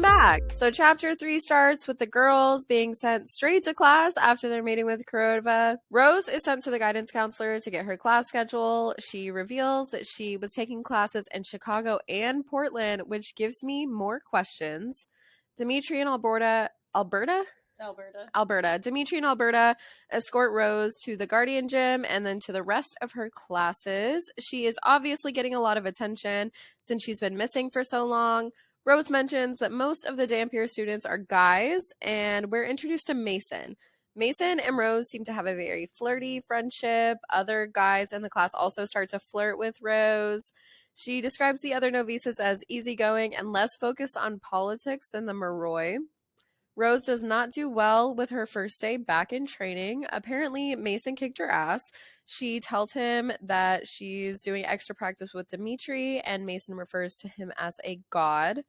back. So chapter 3 starts with the girls being sent straight to class after their meeting with Kurova. Rose is sent to the guidance counselor to get her class schedule. She reveals that she was taking classes in Chicago and Portland, which gives me more questions. Dimitri and Alberta. Dimitri and Alberta escort Rose to the Guardian Gym and then to the rest of her classes. She is obviously getting a lot of attention since she's been missing for so long. Rose mentions that most of the Dampier students are guys, and we're introduced to Mason. Mason and Rose seem to have a very flirty friendship. Other guys in the class also start to flirt with Rose. She describes the other novices as easygoing and less focused on politics than the Moroi. Rose does not do well with her first day back in training. Apparently, Mason kicked her ass. She tells him that she's doing extra practice with Dimitri, and Mason refers to him as a god.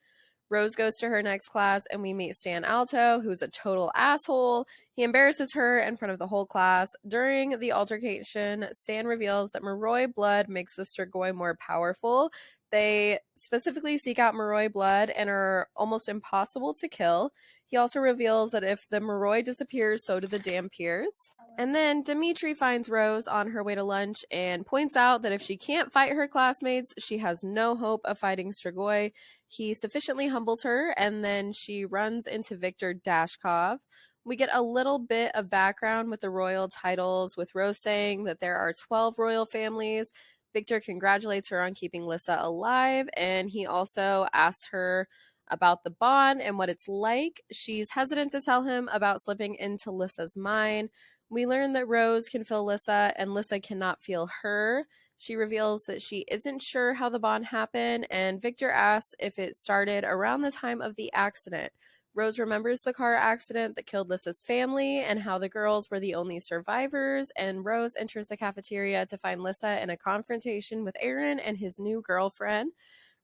Rose goes to her next class, and we meet Stan Alto, who's a total asshole. He embarrasses her in front of the whole class. During the altercation, Stan reveals that Moroi blood makes the Strigoi more powerful. They specifically seek out Moroi blood and are almost impossible to kill. He also reveals that if the Moroi disappears, so do the Dampiers. And then Dimitri finds Rose on her way to lunch and points out that if she can't fight her classmates, she has no hope of fighting Strigoi. He sufficiently humbles her, and then she runs into Victor Dashkov. We get a little bit of background with the royal titles, with Rose saying that there are 12 royal families. Victor congratulates her on keeping Lissa alive, and he also asks her about the bond and what it's like. She's hesitant to tell him about slipping into Lissa's mind. We learn that Rose can feel Lissa and Lissa cannot feel her. She reveals that she isn't sure how the bond happened, and Victor asks if it started around the time of the accident. Rose remembers the car accident that killed Lissa's family and how the girls were the only survivors, and Rose enters the cafeteria to find Lissa in a confrontation with Aaron and his new girlfriend.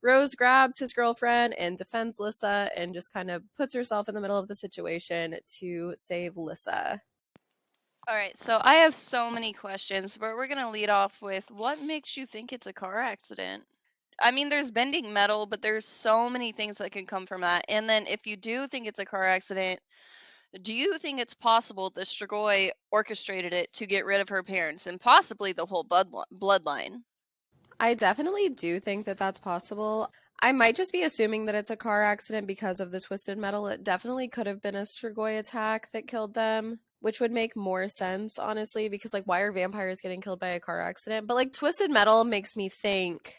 Rose grabs his girlfriend and defends Lissa and just kind of puts herself in the middle of the situation to save Lissa. All right, so I have so many questions, but we're going to lead off with what makes you think it's a car accident? I mean, there's bending metal, but there's so many things that can come from that. And then if you do think it's a car accident, do you think it's possible the Strigoi orchestrated it to get rid of her parents and possibly the whole bloodline? I definitely do think that that's possible. I might just be assuming that it's a car accident because of the twisted metal. It definitely could have been a Strigoi attack that killed them, which would make more sense, honestly, because, like, why are vampires getting killed by a car accident? But, like, twisted metal makes me think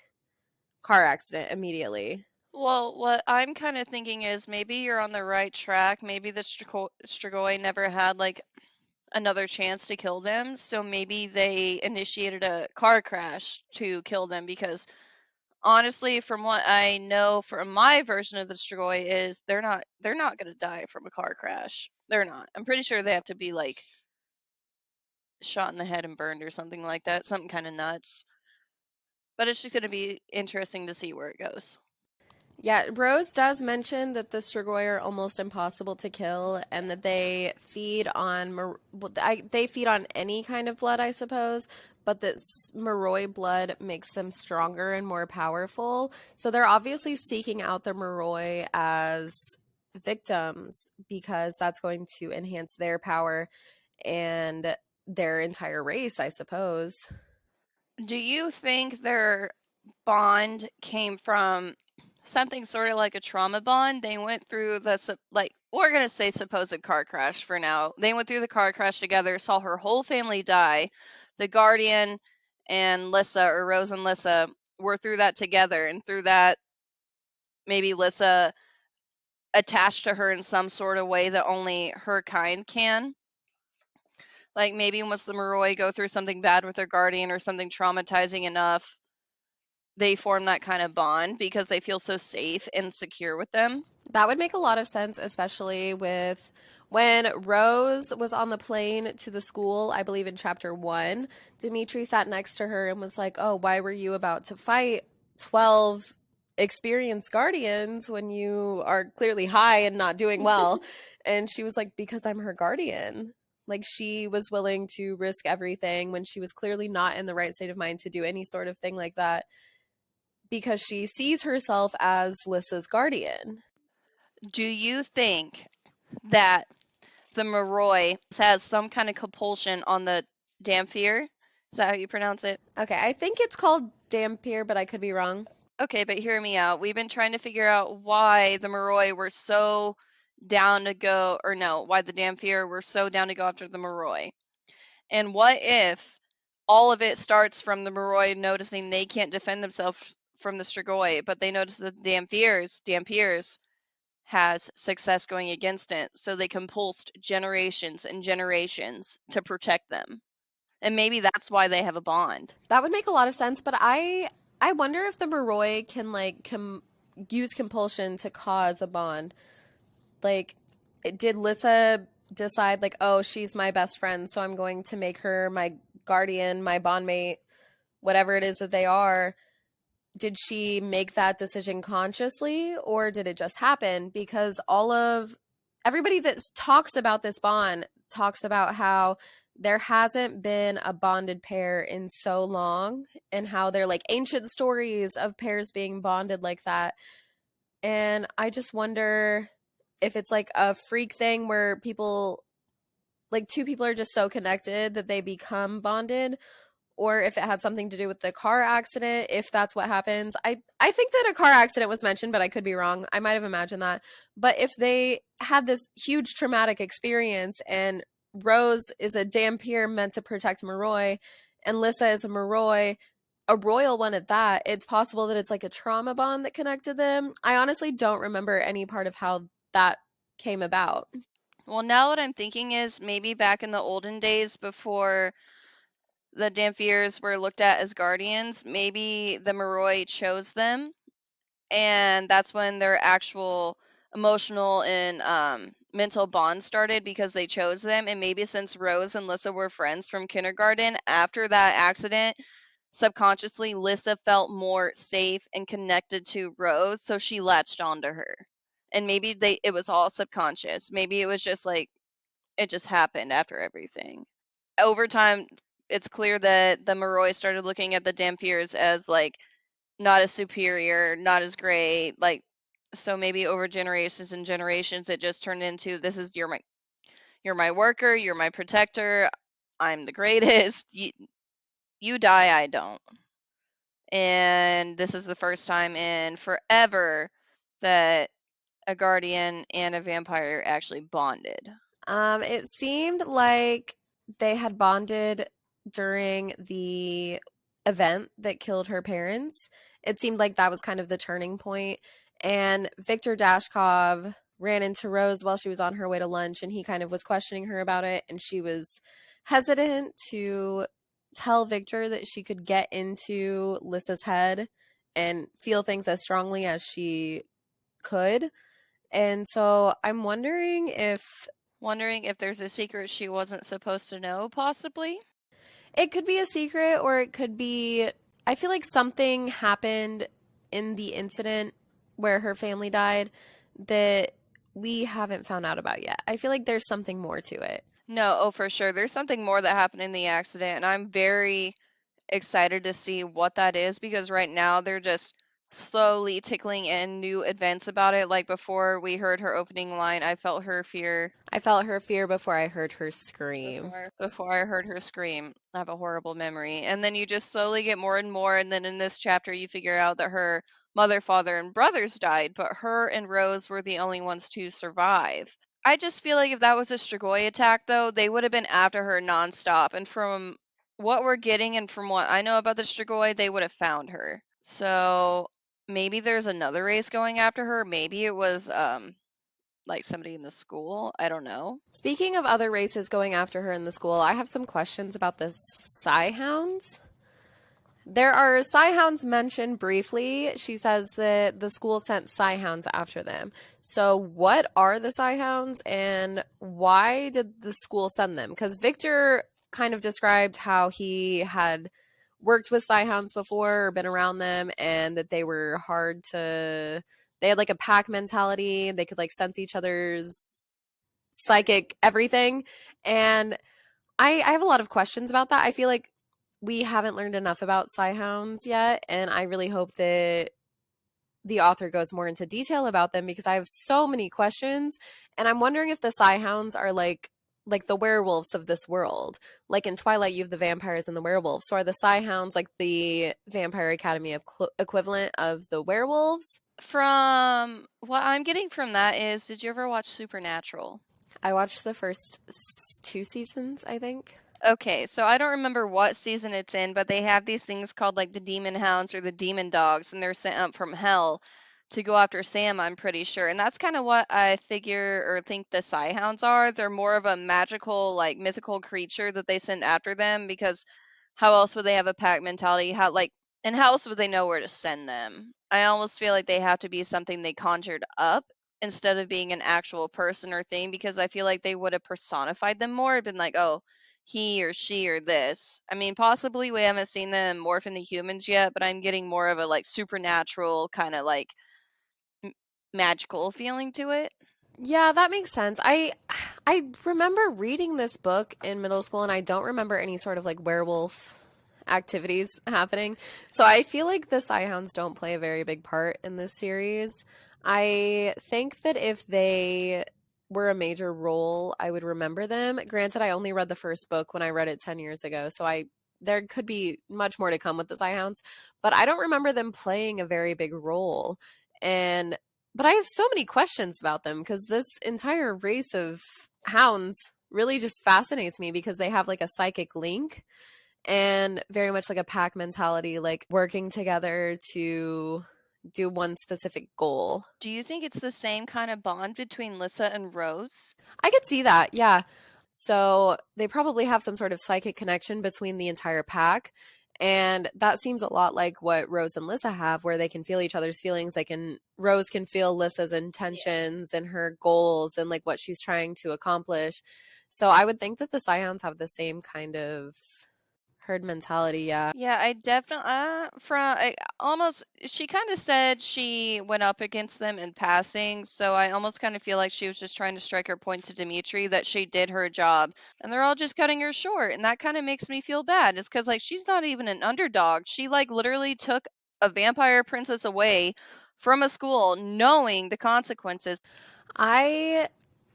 car accident immediately. Well, what I'm kind of thinking is maybe you're on the right track. Maybe the Strigoi never had, like, another chance to kill them, so maybe they initiated a car crash to kill them, because honestly, from what I know from my version of the Strigoi is they're not going to die from a car crash. They're not. I'm pretty sure they have to be like shot in the head and burned or something like that, something kind of nuts. But it's just going to be interesting to see where it goes. Yeah, Rose does mention that the Strigoi are almost impossible to kill, and that they feed on they feed on any kind of blood, I suppose, but that Moroi blood makes them stronger and more powerful. So they're obviously seeking out the Moroi as victims because that's going to enhance their power and their entire race, I suppose. Do you think their bond came from something sort of like a trauma bond? They went through the, like, we're going to say supposed car crash for now. They went through the car crash together, saw her whole family die. The Guardian and Lissa, or Rose and Lissa, were through that together. And through that, maybe Lissa attached to her in some sort of way that only her kind can. Like, maybe once the Moroi go through something bad with their Guardian or something traumatizing enough, they form that kind of bond because they feel so safe and secure with them. That would make a lot of sense, especially with when Rose was on the plane to the school, I believe in chapter 1, Dimitri sat next to her and was like, "Oh, why were you about to fight 12 experienced guardians when you are clearly high and not doing well?" And she was like, "Because I'm her guardian." Like, she was willing to risk everything when she was clearly not in the right state of mind to do any sort of thing like that, because she sees herself as Lissa's guardian. Do you think that the Moroi has some kind of compulsion on the Dampier? Is that how you pronounce it? Okay, I think it's called Dampier, but I could be wrong. Okay, but hear me out. We've been trying to figure out why the Moroi were so down to go, or no, why the Dampier were so down to go after the Moroi. And what if all of it starts from the Moroi noticing they can't defend themselves from the Strigoi, but they notice that the Dampiers has success going against it, so they compulsed generations and generations to protect them. And maybe that's why they have a bond. That would make a lot of sense, but I wonder if the Moroi can like use compulsion to cause a bond. Like, did Lissa decide like, oh, she's my best friend, so I'm going to make her my guardian, my bondmate, whatever it is that they are? Did she make that decision consciously, or did it just happen? Because all of everybody that talks about this bond talks about how there hasn't been a bonded pair in so long, and how they're like ancient stories of pairs being bonded like that. And I just wonder if it's like a freak thing where people, like two people are just so connected that they become bonded, or if it had something to do with the car accident, if that's what happens. I think that a car accident was mentioned, but I could be wrong. I might have imagined that. But if they had this huge traumatic experience and Rose is a Dampier meant to protect Moroi and Lissa is a Moroi, a royal one at that, it's possible that it's like a trauma bond that connected them. I honestly don't remember any part of how that came about. Well, now what I'm thinking is maybe back in the olden days before the Dampiers were looked at as guardians, maybe the Moroi chose them, and that's when their actual emotional and mental bond started because they chose them. And maybe since Rose and Lissa were friends from kindergarten, after that accident, subconsciously Lissa felt more safe and connected to Rose, so she latched onto her. And maybe it was all subconscious. Maybe it was just like it just happened after everything. Over time, it's clear that the Moroi started looking at the Dampiers as like not as superior, not as great, like so maybe over generations and generations it just turned into this is you're my worker, you're my protector, I'm the greatest. You die, I don't. And this is the first time in forever that a guardian and a vampire actually bonded. It seemed like they had bonded during the event that killed her parents. It seemed like that was kind of the turning point. And Victor Dashkov ran into Rose while she was on her way to lunch, and he kind of was questioning her about it. And she was hesitant to tell Victor that she could get into Lissa's head and feel things as strongly as she could. And so I'm Wondering if there's a secret she wasn't supposed to know, possibly. it could be a secret, or it could be, I feel like something happened in the incident where her family died that we haven't found out about yet. I feel like there's something more to it. No, oh, for sure. There's something more that happened in the accident, and I'm very excited to see what that is because right now they're just slowly tickling in new events about it. Like before we heard her opening line, I felt her fear I felt her fear before I heard her scream. before I heard her scream. I have a horrible memory. And then you just slowly get more and more, and then in this chapter you figure out that her mother, father, and brothers died, but her and Rose were the only ones to survive. I just feel like if that was a Strigoi attack, though, they would have been after her nonstop. And from what we're getting and from what I know about the Strigoi, they would have found her. So maybe there's another race going after her. Maybe it was like somebody in the school. I don't know. Speaking of other races going after her in the school, I have some questions about the Psyhounds. There are Psyhounds mentioned briefly. She says that the school sent Psyhounds after them. So, what are the Psyhounds and why did the school send them? Because Victor kind of described how he had worked with Psyhounds before or been around them, and that they were hard to. They had like a pack mentality. They could like sense each other's psychic everything. And I have a lot of questions about that. I feel like we haven't learned enough about Psyhounds yet, and I really hope that the author goes more into detail about them because I have so many questions, and I'm wondering if the Psyhounds are like the werewolves of this world. Like in Twilight, you have the vampires and the werewolves. So are the Psyhounds like the Vampire Academy equivalent of the werewolves? From what I'm getting from that is, did you ever watch Supernatural? I watched the first two seasons, I think. Okay, so I don't remember what season it's in, but they have these things called like the Demon Hounds or the Demon Dogs, and they're sent up from hell to go after Sam, I'm pretty sure. And that's kind of what I figure or think the Psy Hounds are. They're more of a magical, like mythical creature that they send after them because how else would they have a pack mentality? And how else would they know where to send them? I almost feel like they have to be something they conjured up instead of being an actual person or thing because I feel like they would have personified them more, been like, oh, he or she or this. I mean, possibly we haven't seen them morph into humans yet, but I'm getting more of a like supernatural kind of like m- magical feeling to it. Yeah, that makes sense. I remember reading this book in middle school and I don't remember any sort of like werewolf activities happening. So I feel like the Psyhounds don't play a very big part in this series. I think that if they were a major role, I would remember them. Granted, I only read the first book when I read it 10 years ago, so I there could be much more to come with the Psyhounds, but I don't remember them playing a very big role. And but I have so many questions about them because this entire race of hounds really just fascinates me because they have like a psychic link and very much like a pack mentality, like working together to do one specific goal. Do you think it's the same kind of bond between Lissa and Rose? I could see that, yeah. So they probably have some sort of psychic connection between the entire pack. And that seems a lot like what Rose and Lissa have, where they can feel each other's feelings. Rose can feel Lissa's intentions and her goals and like what she's trying to accomplish. So I would think that the Scions have the same kind of herd mentality, yeah. Yeah, I definitely from I almost she kind of said she went up against them in passing, so I almost kind of feel like she was just trying to strike her point to Dimitri that she did her job and they're all just cutting her short, and that kind of makes me feel bad. It's cuz like she's not even an underdog. She like literally took a vampire princess away from a school knowing the consequences. I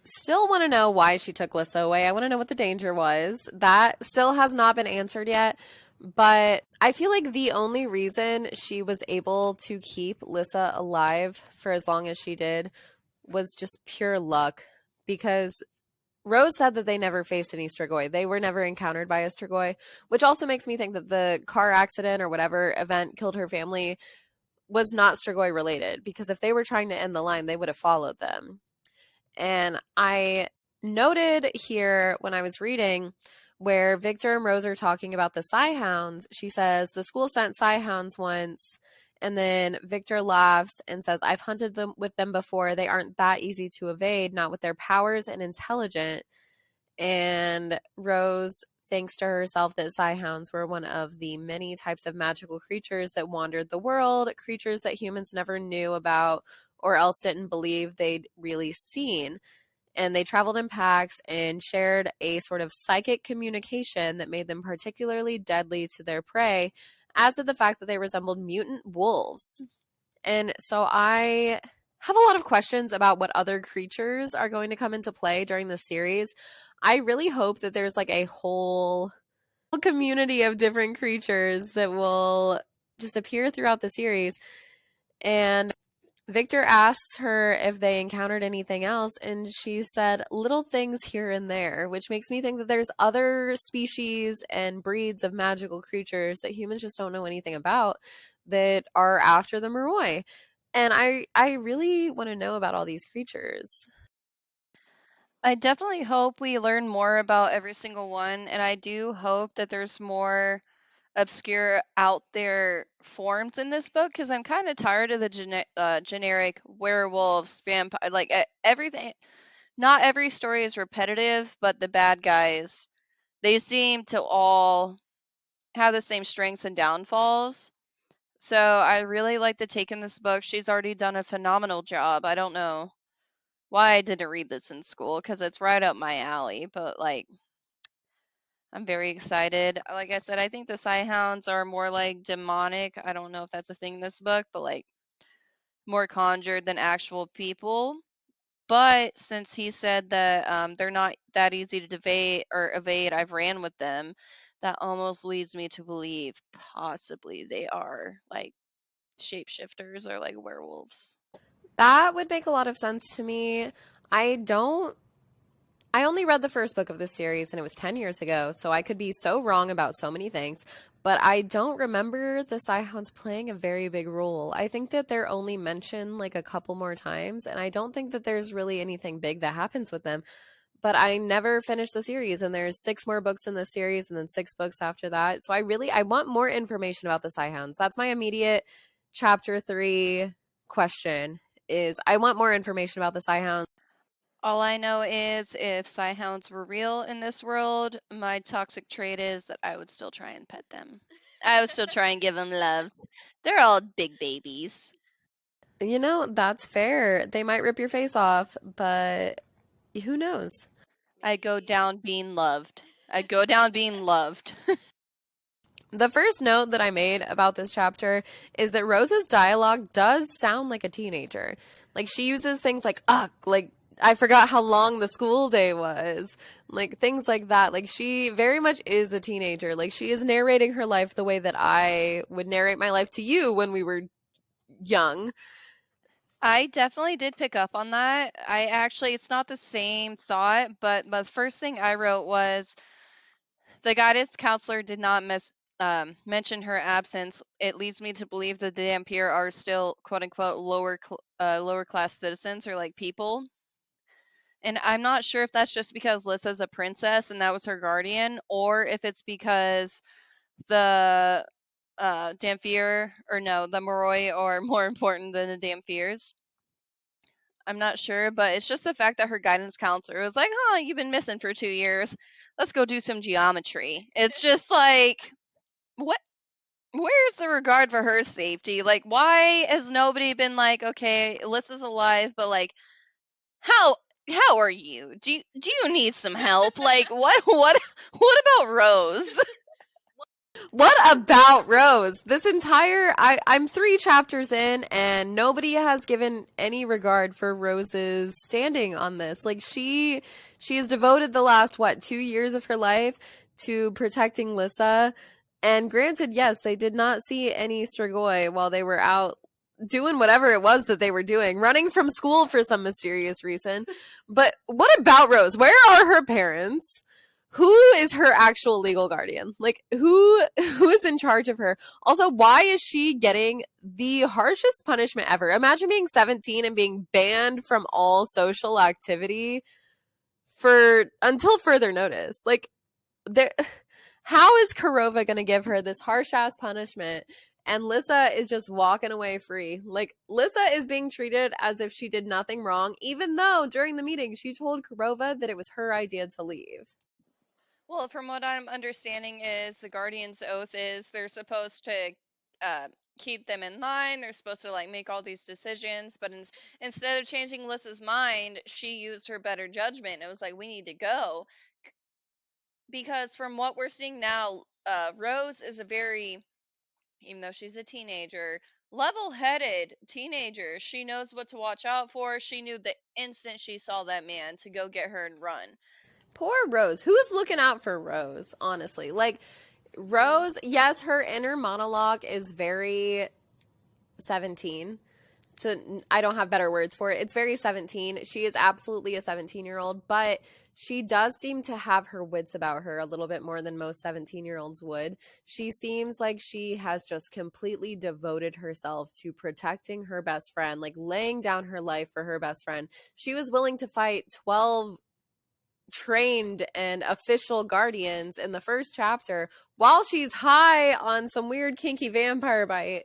still want to know why she took Lissa away. I want to know what the danger was. That still has not been answered yet. But I feel like the only reason she was able to keep Lissa alive for as long as she did was just pure luck. Because Rose said that they never faced any Strigoi. They were never encountered by a Strigoi, which also makes me think that the car accident or whatever event killed her family was not Strigoi related. Because if they were trying to end the line, they would have followed them. And I noted here when I was reading where Victor and Rose are talking about the Psyhounds. She says, the school sent Psyhounds once. And then Victor laughs and says, I've hunted them with them before. They aren't that easy to evade, not with their powers and intelligent. And Rose thinks to herself that Psyhounds were one of the many types of magical creatures that wandered the world, creatures that humans never knew about or else didn't believe they'd really seen. And they traveled in packs and shared a sort of psychic communication that made them particularly deadly to their prey, as did the fact that they resembled mutant wolves. And so I have a lot of questions about what other creatures are going to come into play during the series. I really hope that there's like a whole community of different creatures that will just appear throughout the series. And Victor asks her if they encountered anything else, and she said little things here and there, which makes me think that there's other species and breeds of magical creatures that humans just don't know anything about that are after the Moroi. And I really want to know about all these creatures. I definitely hope we learn more about every single one, and I do hope that there's more obscure out there forms in this book because I'm kind of tired of the generic werewolves, vampire, like everything. Not every story is repetitive, but the bad guys, they seem to all have the same strengths and downfalls. So I really like the take in this book. She's already done a phenomenal job. I don't know why I didn't read this in school because it's right up my alley, but like I'm very excited. Like I said, I think the Psyhounds are more like demonic. I don't know if that's a thing in this book, but like more conjured than actual people. But since he said that they're not that easy to evade, I've ran with them. That almost leads me to believe possibly they are like shapeshifters or like werewolves. That would make a lot of sense to me. I don't I only read the first book of this series and it was 10 years ago, so I could be so wrong about so many things, but I don't remember the Psyhounds playing a very big role. I think that they're only mentioned like a couple more times, and I don't think that there's really anything big that happens with them. But I never finished the series, and there's 6 more books in the series and then 6 books after that. So I want more information about the Psyhounds. That's my immediate chapter 3 question is I want more information about the Psyhounds. All I know is if Psyhounds were real in this world, my toxic trait is that I would still try and pet them. I would still try and give them loves. They're all big babies. You know, that's fair. They might rip your face off, but who knows? I go down being loved. I go down being loved. The first note that I made about this chapter is that Rose's dialogue does sound like a teenager. Like she uses things like ugh, like I forgot how long the school day was. Like things like that. Like she very much is a teenager. Like she is narrating her life the way that I would narrate my life to you when we were young. I definitely did pick up on that. I actually, it's not the same thought, but the first thing I wrote was the guidance counselor did not mention her absence. It leads me to believe that the Dampier are still quote unquote lower class citizens or like people. And I'm not sure if that's just because Lissa's a princess and that was her guardian, or if it's because the Dampier or no, the Moroi are more important than the Dampiers. I'm not sure, but it's just the fact that her guidance counselor was like, "Huh, you've been missing for 2 years. Let's go do some geometry." It's just like, what? Where's the regard for her safety? Like, why has nobody been like, okay, Alyssa's alive, but like, how how are you? Do you need some help? Like, what about Rose? What about Rose? This entire I'm 3 chapters in and nobody has given any regard for Rose's standing on this. Like she has devoted the last 2 years of her life to protecting Lissa. And granted, yes, they did not see any Strigoi while they were out doing whatever it was that they were doing, running from school for some mysterious reason. But what about Rose? Where are her parents? Who is her actual legal guardian? Like who is in charge of her? Also, why is she getting the harshest punishment ever? Imagine being 17 and being banned from all social activity for until further notice. Like there how is Kurova going to give her this harsh ass punishment and Lissa is just walking away free? Like Lissa is being treated as if she did nothing wrong, even though during the meeting she told Kurova that it was her idea to leave. Well, from what I'm understanding, is the Guardian's oath is they're supposed to uh, keep them in line. They're supposed to like make all these decisions, but instead of changing Lissa's mind, she used her better judgment. It was like we need to go because from what we're seeing now, Rose is a very, even though she's a teenager, level-headed teenager. She knows what to watch out for. She knew the instant she saw that man to go get her and run. Poor Rose. Who's looking out for Rose, honestly? Like, Rose, yes, her inner monologue is very 17. I don't have better words for it. It's very 17. She is absolutely a 17-year-old, but she does seem to have her wits about her a little bit more than most 17-year-olds would. She seems like she has just completely devoted herself to protecting her best friend, like laying down her life for her best friend. She was willing to fight 12 trained and official guardians in the first chapter while she's high on some weird kinky vampire bite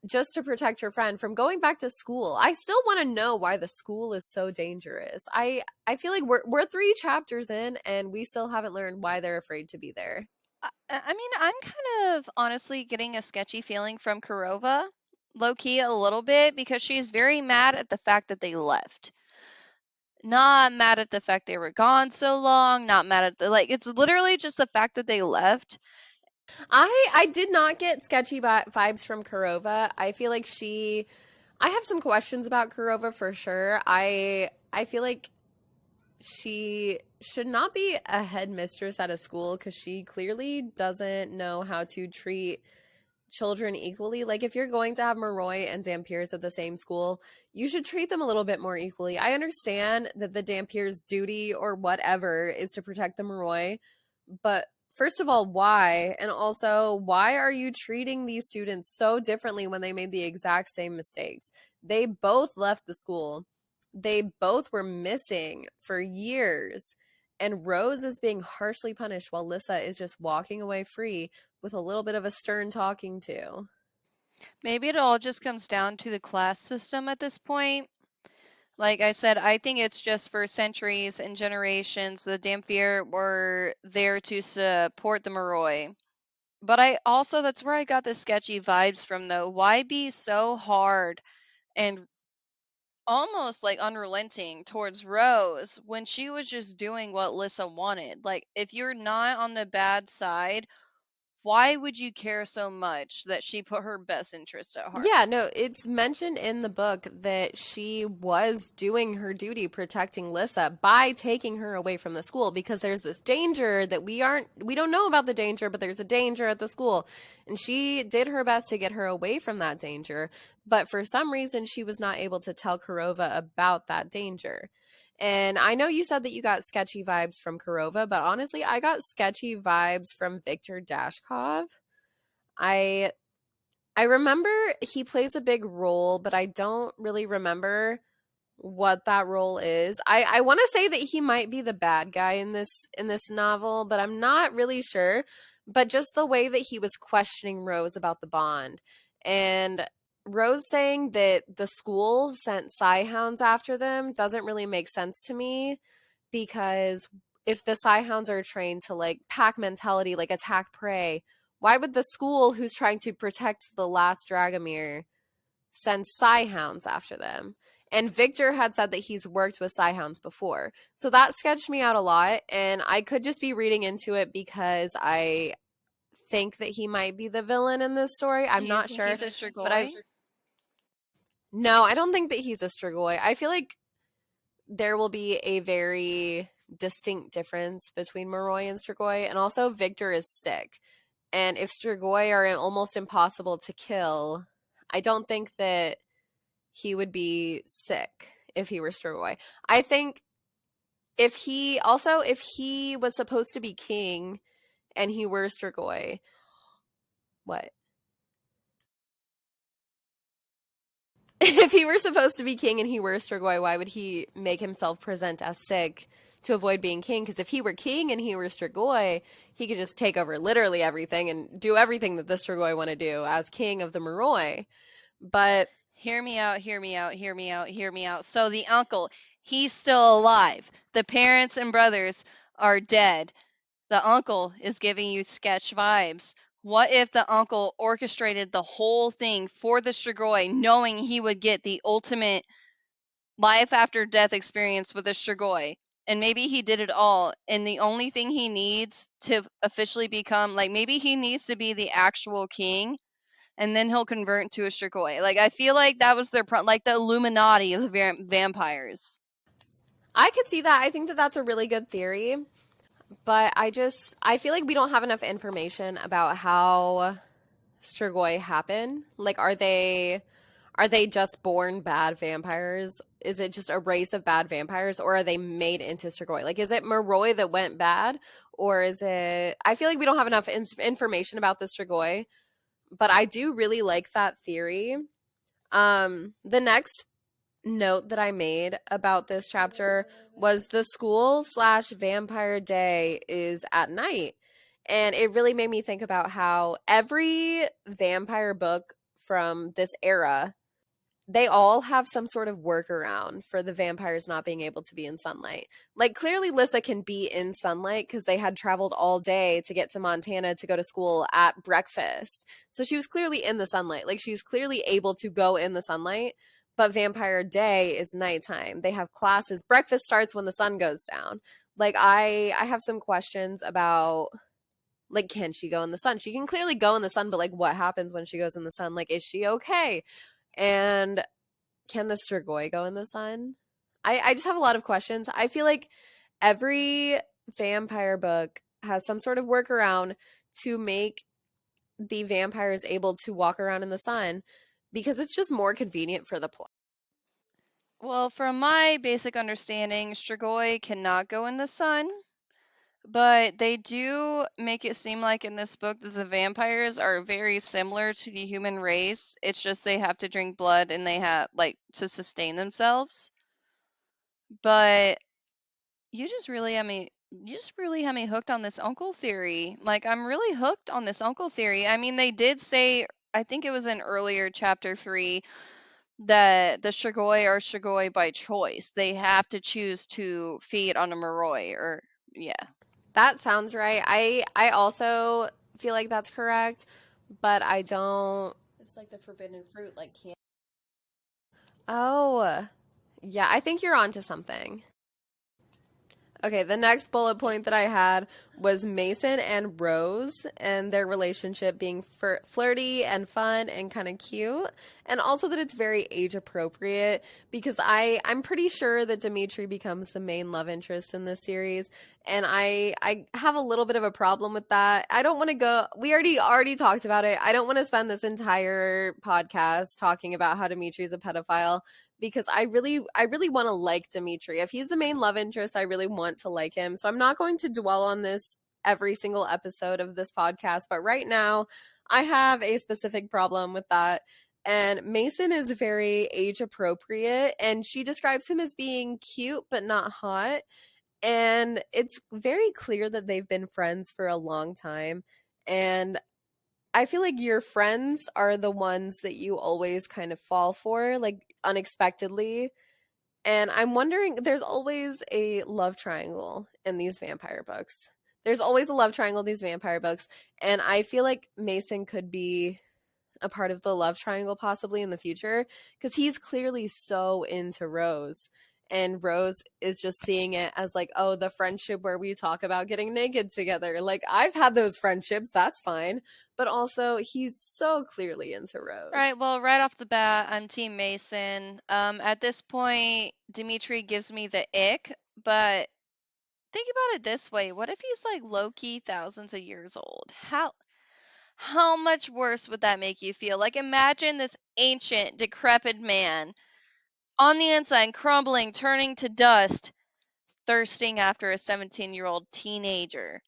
just to protect her friend from going back to school. I still want to know why the school is so dangerous. I feel like we're 3 chapters in and we still haven't learned why they're afraid to be there. I mean, I'm kind of honestly getting a sketchy feeling from Kurova, low key a little bit, because she's very mad at the fact that they left. Not mad at the fact they were gone so long, not mad at the like it's literally just the fact that they left. I did not get sketchy vibes from Kurova. I feel like she I have some questions about Kurova for sure. I feel like she should not be a headmistress at a school because she clearly doesn't know how to treat children equally. Like, if you're going to have Moroi and Dampiers at the same school, you should treat them a little bit more equally. I understand that the Dampiers' duty or whatever is to protect the Moroi, but first of all, why? And also, why are you treating these students so differently when they made the exact same mistakes? They both left the school. They both were missing for years. And Rose is being harshly punished while Lissa is just walking away free with a little bit of a stern talking to. Maybe it all just comes down to the class system at this point. Like I said, I think it's just for centuries and generations the Dampier were there to support the Moroi. But I also, that's where I got the sketchy vibes from, though. Why be so hard and almost like unrelenting towards Rose when she was just doing what Lissa wanted? Like, if you're not on the bad side, why would you care so much that she put her best interest at heart? Yeah, no, it's mentioned in the book that she was doing her duty protecting Lissa by taking her away from the school because there's this danger that we don't know about the danger, but there's a danger at the school. And she did her best to get her away from that danger, but for some reason she was not able to tell Kurova about that danger. And I know you said that you got sketchy vibes from Kurova, but honestly, I got sketchy vibes from Victor Dashkov. I I remember he plays a big role, but I don't really remember what that role is. I want to say that he might be the bad guy in this novel, but I'm not really sure. But just the way that he was questioning Rose about the bond and Rose saying that the school sent Hounds after them doesn't really make sense to me because if the Hounds are trained to like pack mentality, like attack prey, why would the school who's trying to protect the last Dragomir send Hounds after them? And Victor had said that he's worked with Hounds before. So that sketched me out a lot. And I could just be reading into it because I think that he might be the villain in this story. Do I'm you not think sure. he's a But I Strigoi? no, I don't think that he's a Strigoi. I feel like there will be a very distinct difference between Moroi and Strigoi. And also Victor is sick. And if Strigoi are almost impossible to kill, I don't think that he would be sick if he were Strigoi. I think if he was supposed to be king and he were Strigoi, what? If he were supposed to be king and he were Strigoi, why would he make himself present as sick to avoid being king? Because if he were king and he were Strigoi, he could just take over literally everything and do everything that the Strigoi want to do as king of the Moroi. But Hear me out, hear me out, hear me out, hear me out. So the uncle, he's still alive. The parents and brothers are dead. The uncle is giving you sketch vibes. What if the uncle orchestrated the whole thing for the Strigoi, knowing he would get the ultimate life after death experience with the Strigoi? And maybe he did it all. And the only thing he needs to officially become, like, maybe he needs to be the actual king and then he'll convert into a Strigoi. Like, I feel like that was their like the Illuminati of the vampires. I could see that. I think that that's a really good theory. But I feel like we don't have enough information about how Strigoi happen. Like, are they just born bad vampires? Is it just a race of bad vampires, or are they made into Strigoi? Like, is it Moroi that went bad, or is it? I feel like we don't have enough information about the Strigoi, but I do really like that theory. The next note that I made about this chapter was the school slash vampire day is at night. And it really made me think about how every vampire book from this era, they all have some sort of workaround for the vampires not being able to be in sunlight. Like, clearly Lissa can be in sunlight because they had traveled all day to get to Montana to go to school at breakfast. So she was clearly in the sunlight. Like, she's clearly able to go in the sunlight. But vampire day is nighttime. They have classes. Breakfast starts when the sun goes down. Like, I have some questions about, like, can she go in the sun? She can clearly go in the sun, but like, what happens when she goes in the sun? Like, is she okay? And can the Strigoi go in the sun? I just have a lot of questions. I feel like every vampire book has some sort of workaround to make the vampires able to walk around in the sun because it's just more convenient for the plot. Well, from my basic understanding, Strigoi cannot go in the sun, but they do make it seem like in this book that the vampires are very similar to the human race. It's just they have to drink blood and they have, like, to sustain themselves. But you just really have me hooked on this uncle theory. Like, I'm really hooked on this uncle theory. I mean, they did say, I think it was in earlier chapter 3, that the Strigoi are Strigoi by choice. They have to choose to feed on a Moroi, or yeah. That sounds right. I also feel like that's correct, but I don't. It's like the forbidden fruit, like can't. Oh, yeah. I think you're onto something. Okay, the next bullet point that I had was Mason and Rose and their relationship being flirty and fun and kind of cute, and also that it's very age appropriate because I'm pretty sure that Dimitri becomes the main love interest in this series, and I have a little bit of a problem with that. I don't want to go. We already talked about it. I don't want to spend this entire podcast talking about how Dimitri is a pedophile because I really want to like Dimitri. If he's the main love interest, I really want to like him. So I'm not going to dwell on this every single episode of this podcast, but right now I have a specific problem with that. And Mason is very age appropriate, and she describes him as being cute but not hot. And it's very clear that they've been friends for a long time. And I feel like your friends are the ones that you always kind of fall for, like unexpectedly. And I'm wondering, there's always a love triangle in these vampire books. There's always a love triangle in these vampire books. And I feel like Mason could be a part of the love triangle possibly in the future because he's clearly so into Rose. And Rose is just seeing it as like, oh, the friendship where we talk about getting naked together. Like, I've had those friendships, that's fine. But also, he's so clearly into Rose. Right, well, right off the bat, I'm Team Mason. At this point, Dimitri gives me the ick, but think about it this way. What if he's like low-key thousands of years old? How much worse would that make you feel? Like, imagine this ancient, decrepit man on the inside, crumbling, turning to dust, thirsting after a 17-year-old teenager.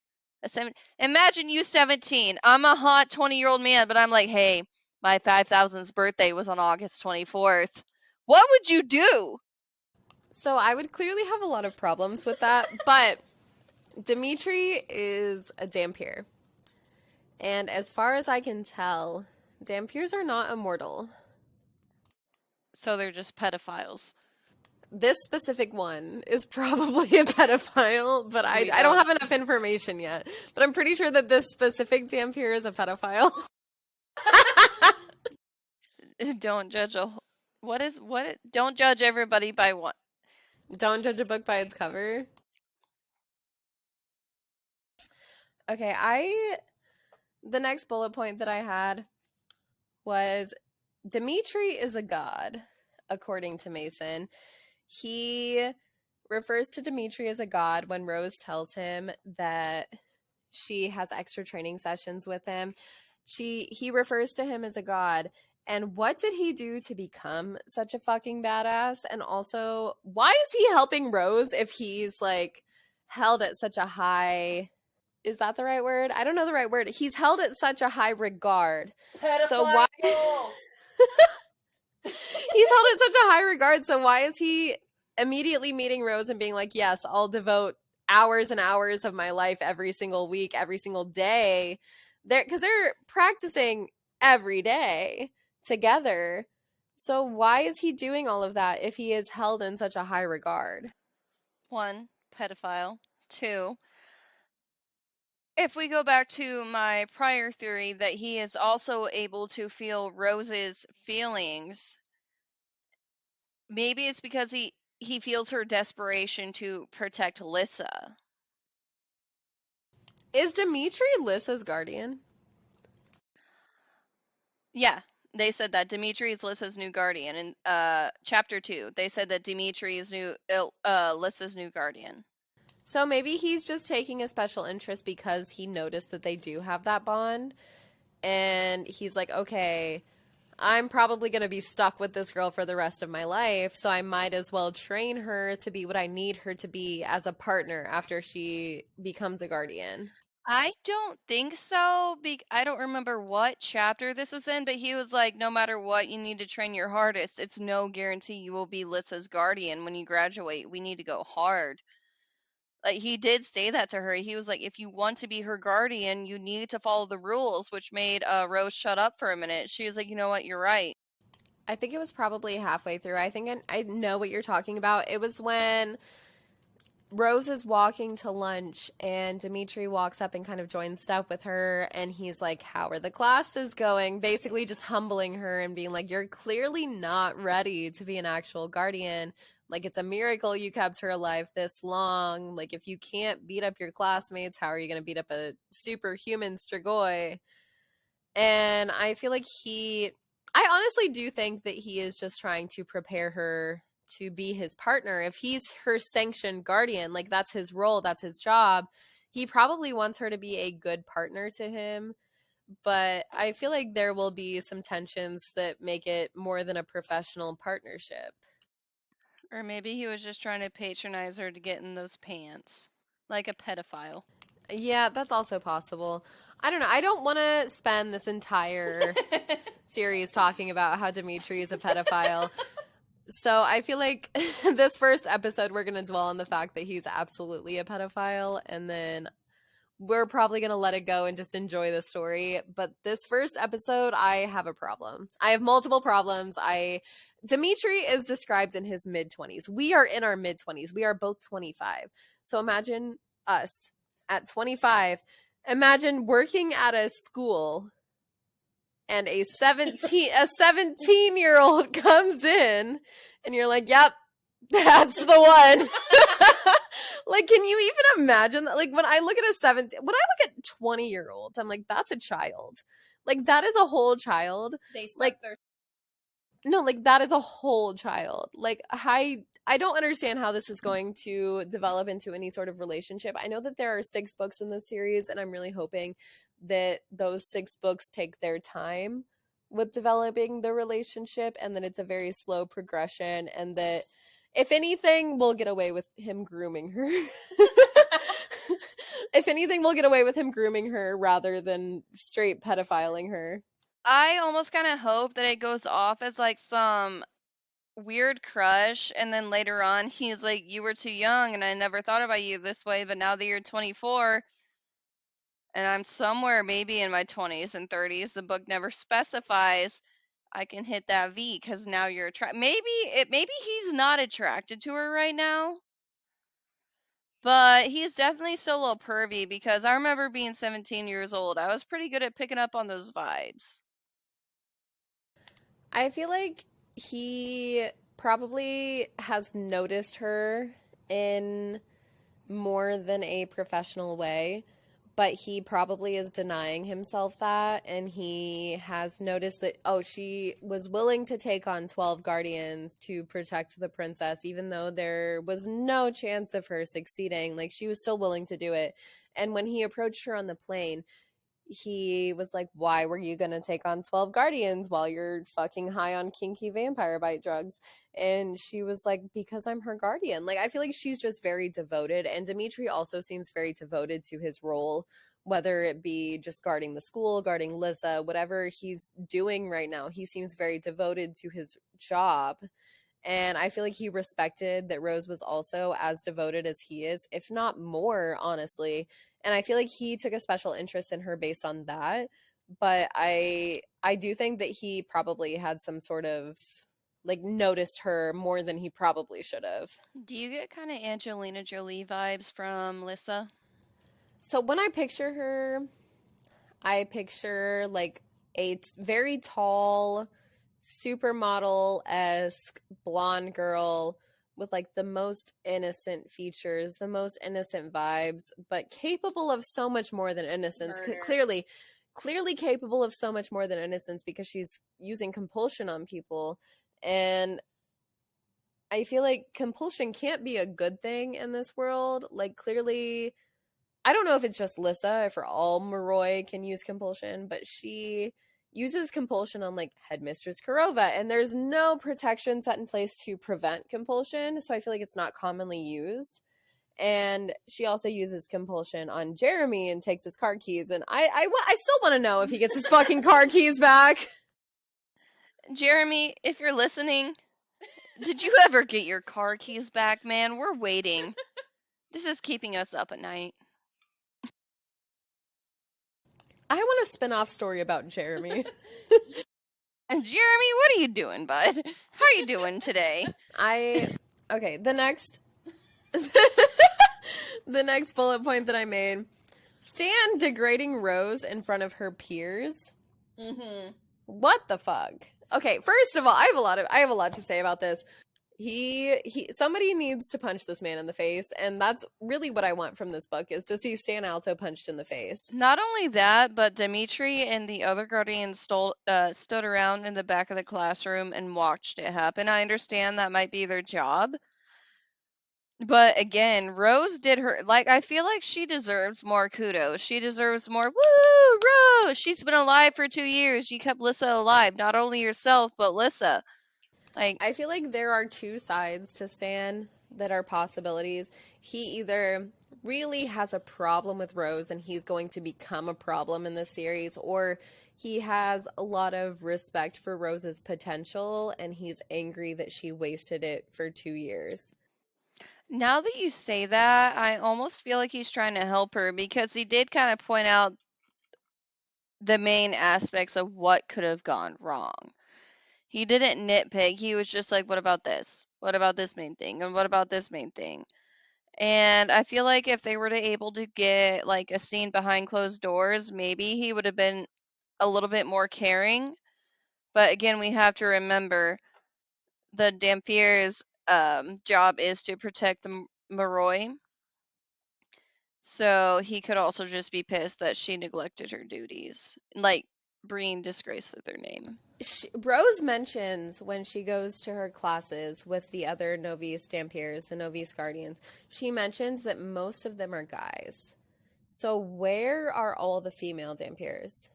Imagine you 17. I'm a hot 20-year-old man, but I'm like, hey, my 5000th birthday was on August 24th. What would you do? So I would clearly have a lot of problems with that. But Dimitri is a Dhampir. And as far as I can tell, Dhampirs are not immortal. So they're just pedophiles. This specific one is probably a pedophile, but I don't have enough information yet. But I'm pretty sure that this specific Dhampir is a pedophile. Don't judge don't judge everybody by one. Don't judge a book by its cover. Okay, the next bullet point that I had was Dimitri is a god, according to Mason. He refers to Dimitri as a god when Rose tells him that she has extra training sessions with him. He refers to him as a god. And what did he do to become such a fucking badass? And also, why is he helping Rose if he's like held at such a high, is that the right word? I don't know the right word. He's held at such a high regard. Pedophile. So why he's held at such a high regard, so why is he immediately meeting Rose and being like, yes, I'll devote hours and hours of my life every single week, every single day. Because they're practicing every day together. So why is he doing all of that if he is held in such a high regard? 1, pedophile. 2, if we go back to my prior theory that he is also able to feel Rose's feelings, maybe it's because he feels her desperation to protect Lissa. Is Dimitri Lissa's guardian? Yeah, They said that Dimitri is Lissa's new guardian. In chapter 2, they said that Dimitri is Lissa's new guardian. So maybe he's just taking a special interest because he noticed that they do have that bond. And he's like, okay, I'm probably going to be stuck with this girl for the rest of my life. So I might as well train her to be what I need her to be as a partner after she becomes a guardian. I don't think so. I don't remember what chapter this was in, but he was like, no matter what, you need to train your hardest. It's no guarantee you will be Lissa's guardian when you graduate. We need to go hard. Like, he did say that to her. He was like, if you want to be her guardian, you need to follow the rules, which made Rose shut up for a minute. She was like, you know what, you're right. I think it was probably halfway through. I think I know what you're talking about. It was when Rose is walking to lunch and Dimitri walks up and kind of joins stuff with her, and he's like, how are the classes going? Basically just humbling her and being like, you're clearly not ready to be an actual guardian. Like, it's a miracle you kept her alive this long. Like, if you can't beat up your classmates, how are you going to beat up a superhuman Strigoi? And I feel like I honestly do think that he is just trying to prepare her to be his partner. If he's her sanctioned guardian, like that's his role, that's his job, he probably wants her to be a good partner to him. But I feel like there will be some tensions that make it more than a professional partnership. Or maybe he was just trying to patronize her to get in those pants. Like a pedophile. Yeah, that's also possible. I don't know. I don't want to spend this entire series talking about how Dimitri is a pedophile. So I feel like this first episode, we're going to dwell on the fact that he's absolutely a pedophile. And then we're probably going to let it go and just enjoy the story. But this first episode, I have a problem. I have multiple problems. Dimitri is described in his mid-20s. We are in our mid-20s. We are both 25. So imagine us at 25. Imagine working at a school and a 17-year-old comes in and you're like, yep, that's the one. Like, can you even imagine that? Like, when I look at when I look at 20-year-olds, I'm like, that's a child. Like, that is a whole child. Like, no, like, that is a whole child. Like, I don't understand how this is going to develop into any sort of relationship. I know that there are 6 books in this series, and I'm really hoping that those 6 books take their time with developing the relationship, and that it's a very slow progression, and that if anything, we'll get away with him grooming her. If anything, we'll get away with him grooming her rather than straight pedophiling her. I almost kind of hope that it goes off as like some weird crush, and then later on he's like, you were too young and I never thought about you this way, but now that you're 24 and I'm somewhere maybe in my 20s and 30s, the book never specifies, I can hit that V because now you're maybe he's not attracted to her right now, but he's definitely still a little pervy, because I remember being 17 years old. I was pretty good at picking up on those vibes. I feel like he probably has noticed her in more than a professional way, but he probably is denying himself that, and he has noticed that, oh, she was willing to take on 12 guardians to protect the princess, even though there was no chance of her succeeding. Like, she was still willing to do it. And when he approached her on the plane, he was like, why were you going to take on 12 guardians while you're fucking high on kinky vampire bite drugs? And she was like, because I'm her guardian. Like, I feel like she's just very devoted. And Dimitri also seems very devoted to his role, whether it be just guarding the school, guarding Lissa, whatever he's doing right now. He seems very devoted to his job. And I feel like he respected that Rose was also as devoted as he is, if not more, honestly. And I feel like he took a special interest in her based on that. But I do think that he probably had some sort of, like, noticed her more than he probably should have. Do you get kind of Angelina Jolie vibes from Lissa? So when I picture her, I picture like a very tall, supermodel-esque blonde girl with like the most innocent features, the most innocent vibes, but capable of so much more than innocence. clearly capable of so much more than innocence because she's using compulsion on people. And I feel like compulsion can't be a good thing in this world. Like, clearly, I don't know if it's just Lissa, if all Moroi can use compulsion, but she uses compulsion on like Headmistress Kurova, and there's no protection set in place to prevent compulsion, so I feel like it's not commonly used. And she also uses compulsion on Jeremy and takes his car keys, and I still want to know if he gets his fucking car keys back. Jeremy, if you're listening, did you ever get your car keys back, man? We're waiting. This is keeping us up at night. I want a spin-off story about Jeremy. And Jeremy, what are you doing, bud? How are you doing today? Okay, the next the next bullet point that I made. Stan degrading Rose in front of her peers. Mm-hmm. What the fuck? Okay, first of all, I have a lot to say about this. Somebody needs to punch this man in the face, and that's really what I want from this book, is to see Stan Alto punched in the face. Not only that, but Dimitri and the other guardians stood around in the back of the classroom and watched it happen. I understand that might be their job. But again, Rose did her, like, I feel like she deserves more kudos. She deserves more, woo, Rose! She's been alive for 2 years. You kept Lissa alive. Not only yourself, but Lissa. Like, I feel like there are two sides to Stan that are possibilities. He either really has a problem with Rose and he's going to become a problem in this series, or he has a lot of respect for Rose's potential and he's angry that she wasted it for 2 years. now that you say that, I almost feel like he's trying to help her, because he did kind of point out the main aspects of what could have gone wrong. He didn't nitpick. He was just like, what about this? What about this main thing? And what about this main thing? And I feel like if they were to able to get like a scene behind closed doors, maybe he would have been a little bit more caring. But again, we have to remember the Dampier's job is to protect the Moroi. So he could also just be pissed that she neglected her duties. Like, Breen disgraced their name. Rose mentions when she goes to her classes with the other Novice Dampiers, the Novice Guardians, she mentions that most of them are guys. So where are all the female Dampiers?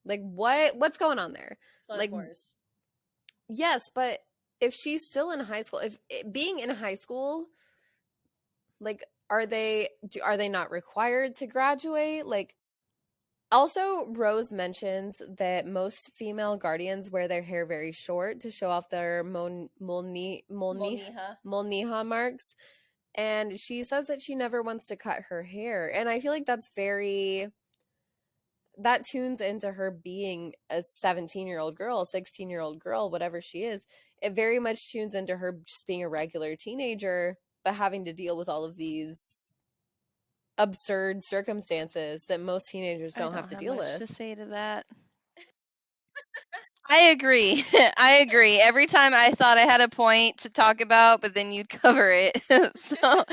Like, what's going on there? Like, yes, but if she's still in high school, if being in high school, like, are they not required to graduate? Like, also, Rose mentions that most female guardians wear their hair very short to show off their molniha marks. And she says that she never wants to cut her hair. And I feel like that tunes into her being a 17-year-old girl, 16-year-old girl, whatever she is. It very much tunes into her just being a regular teenager, but having to deal with all of these absurd circumstances that most teenagers don't have to deal with. To say to that. I agree. I agree. Every time I thought I had a point to talk about, but then you'd cover it. So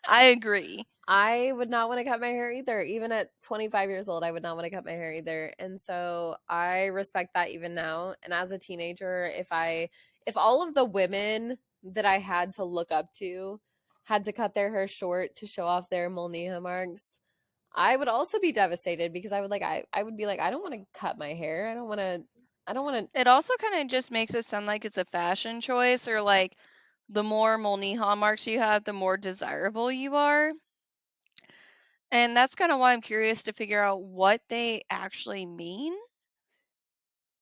I agree. I would not want to cut my hair either. Even at 25 years old, I would not want to cut my hair either. And so I respect that even now. And as a teenager, if all of the women that I had to look up to had to cut their hair short to show off their molniha marks, I would also be devastated, because I would be like, I don't want to cut my hair. I don't want to. It also kind of just makes it sound like it's a fashion choice, or like the more molniha marks you have, the more desirable you are. And that's kind of why I'm curious to figure out what they actually mean.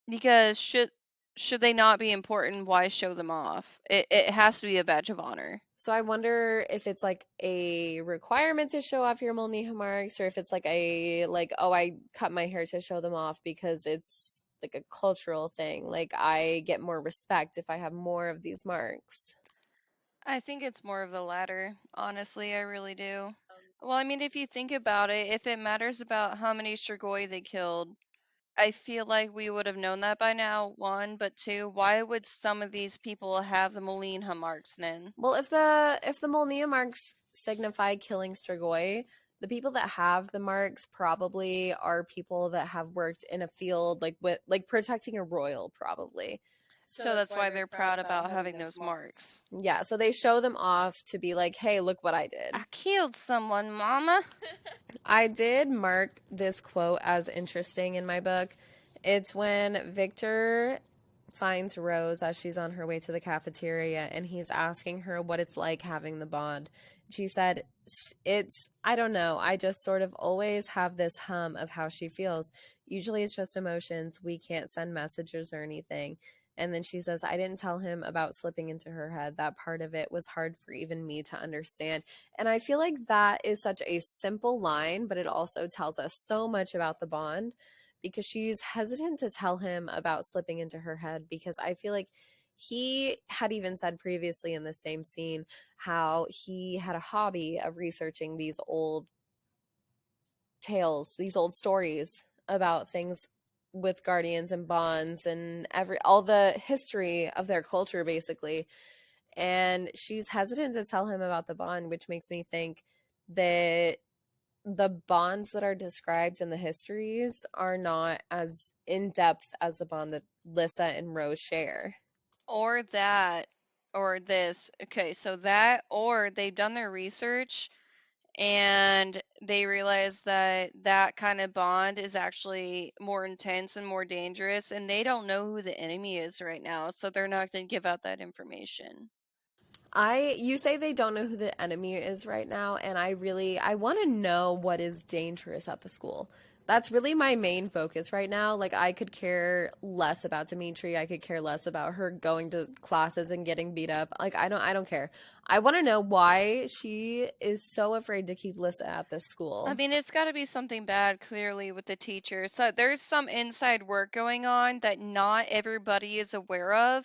Because should they not be important, why show them off? It has to be a badge of honor. So I wonder if it's like a requirement to show off your molniha marks, or if it's like I cut my hair to show them off because it's like a cultural thing. Like, I get more respect if I have more of these marks. I think it's more of the latter. Honestly, I really do. Well, I mean, if you think about it, if it matters about how many Strigoi they killed, I feel like we would have known that by now, one, but two, why would some of these people have the Molina marks then? Well, if the molniha marks signify killing Strigoi, the people that have the marks probably are people that have worked in a field like with like protecting a royal probably. So So that's that's why why they're they're proud proud about about having having those those marks. marks. Yeah, so they show them off to be like, hey, look what I did. I killed someone, mama. I did mark this quote as interesting in my book. It's when Victor finds Rose as she's on her way to the cafeteria and he's asking her what it's like having the bond. She said, I don't know. I just sort of always have this hum of how she feels. Usually it's just emotions. We can't send messages or anything. And then she says, I didn't tell him about slipping into her head. That part of it was hard for even me to understand. And I feel like that is such a simple line, but it also tells us so much about the bond because she's hesitant to tell him about slipping into her head because I feel like he had even said previously in the same scene how he had a hobby of researching these old tales, these old stories about things with guardians and bonds and all the history of their culture basically. And she's hesitant to tell him about the bond, which makes me think that the bonds that are described in the histories are not as in depth as the bond that Lissa and Rose share. Or that, or this. Okay, so that, or they've done their research and they realize that that kind of bond is actually more intense and more dangerous, and they don't know who the enemy is right now, so they're not going to give out that information. You say they don't know who the enemy is right now, and I want to know what is dangerous at the school. That's really my main focus right now. Like I could care less about Dimitri. I could care less about her going to classes and getting beat up. Like I don't care. I want to know why she is so afraid to keep Lissa at this I school. mean, it's got to be something bad, clearly, with the teacher. So there's some inside work going on that not everybody is aware of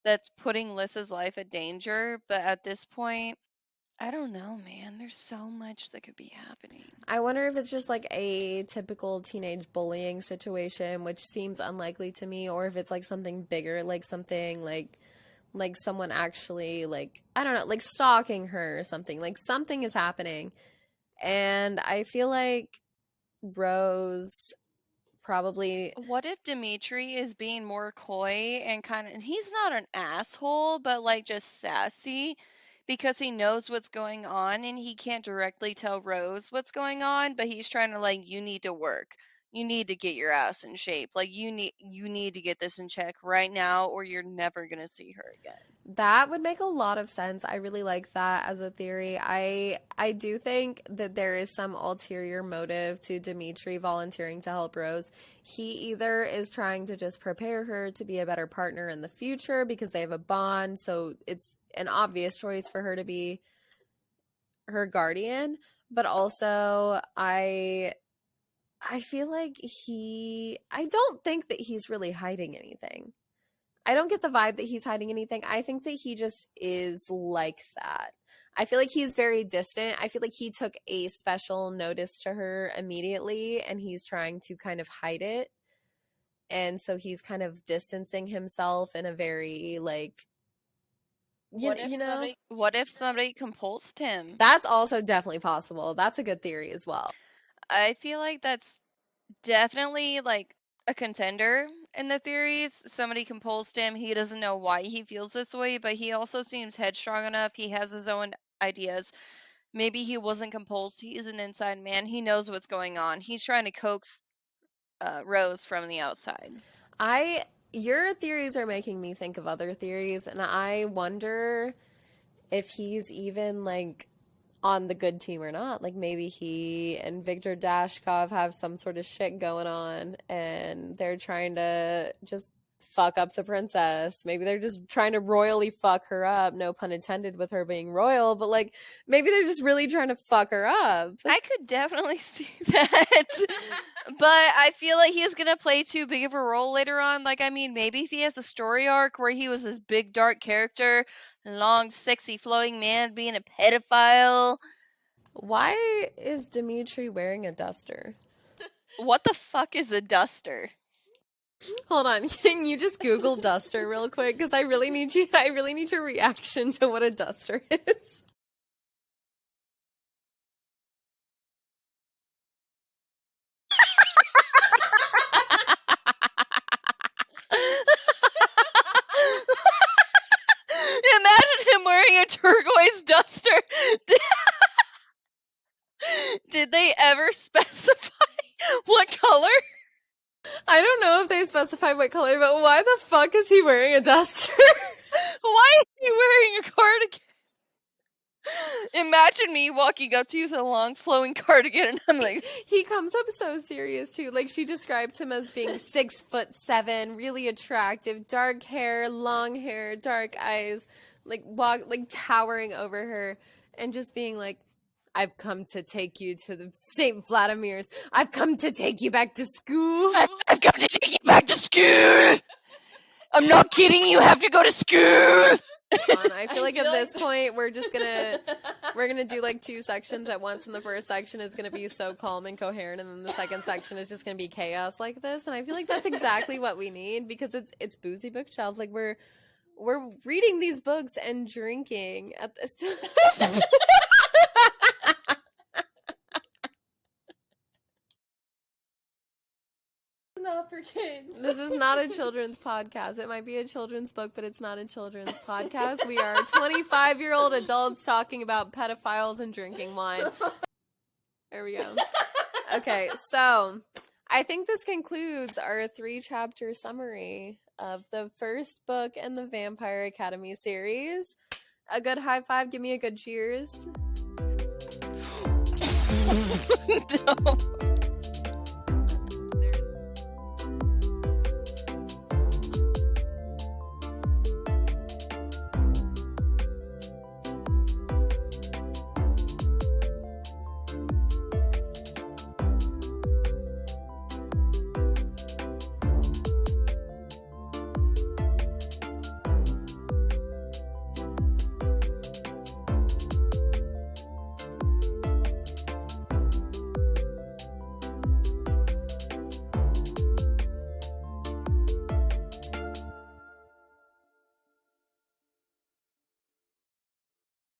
that's putting Lissa's life at danger. But at this point, I don't know, man. There's so much that could be happening. I wonder if it's just like a typical teenage bullying situation, which seems unlikely to me, or if it's like something bigger, like something like someone actually like I don't know, like stalking her or something. Like something is happening. And I feel like Rose probably What if Dimitri is being more coy and and he's not an asshole, but like just sassy because he knows what's going on and he can't directly tell Rose what's going on, but he's trying to like, you need to work. You need to get your ass in shape. Like you need to get this in check right now or you're never going to see her again. that would make a lot of sense. I really like that as a theory. I do think that there is some ulterior motive to Dimitri volunteering to help Rose. He either is trying to just prepare her to be a better partner in the future because they have a bond, so it's an obvious choice for her to be her guardian, but also I feel like I don't think that he's really hiding anything. I don't get the vibe that he's hiding anything. I think that he just is like that. I feel like he's very distant. I feel like he took a special notice to her immediately and he's trying to kind of hide it. And so he's kind of distancing himself in a very like What if somebody compulsed him? That's also definitely possible. That's a good theory as well. I feel like that's definitely like a contender in the theories. Somebody compulsed him. He doesn't know why he feels this way, but he also seems headstrong enough. He has his own ideas. Maybe he wasn't compulsed. He is an inside man. He knows what's going on. He's trying to coax Rose from the outside. Your theories are making me think of other theories, and I wonder if he's even like on the good team or not. Like maybe he and Victor Dashkov have some sort of shit going on and they're trying to just fuck up the princess. Maybe they're just trying to royally fuck her up, no pun intended with her being royal, but like maybe they're just really trying to fuck her up. I could definitely see that. But I feel like he's going to play too big of a role later on. Like, I mean, maybe if he has a story arc where he was this big, dark character, long, sexy, flowing man being a pedophile. Why is Dimitri wearing a duster? What the fuck is a duster? Hold on, can you just Google duster real quick? Because I really need your reaction to what a duster is. his duster. Did they ever specify what color? I don't know if they specified what color, but why the fuck is he wearing a duster? Why is he wearing a cardigan? Imagine me walking up to you with a long flowing cardigan and I'm like, he comes up so serious too. Like, she describes him as being 6'7", really attractive, dark hair, dark eyes, like towering over her, and just being like, I've come to take you to the St. Vladimir's. I've come to take you back to school. I've come to take you back to school. I'm not kidding. You have to go to school. I feel like at this point we're gonna do like 2 sections at once, and the first section is gonna be so calm and coherent, and then the second section is just gonna be chaos like this. And I feel like that's exactly what we need, because it's boozy bookshelves. Like, we're reading these books and drinking at this time. Not for kids. This is not a children's podcast. It might be a children's book, but it's not a children's podcast. We are 25-year-old adults talking about pedophiles and drinking wine. There we go. Okay, so I think this concludes our 3-chapter summary of the first book in the Vampire Academy series. A good high five. Give me a good cheers. No.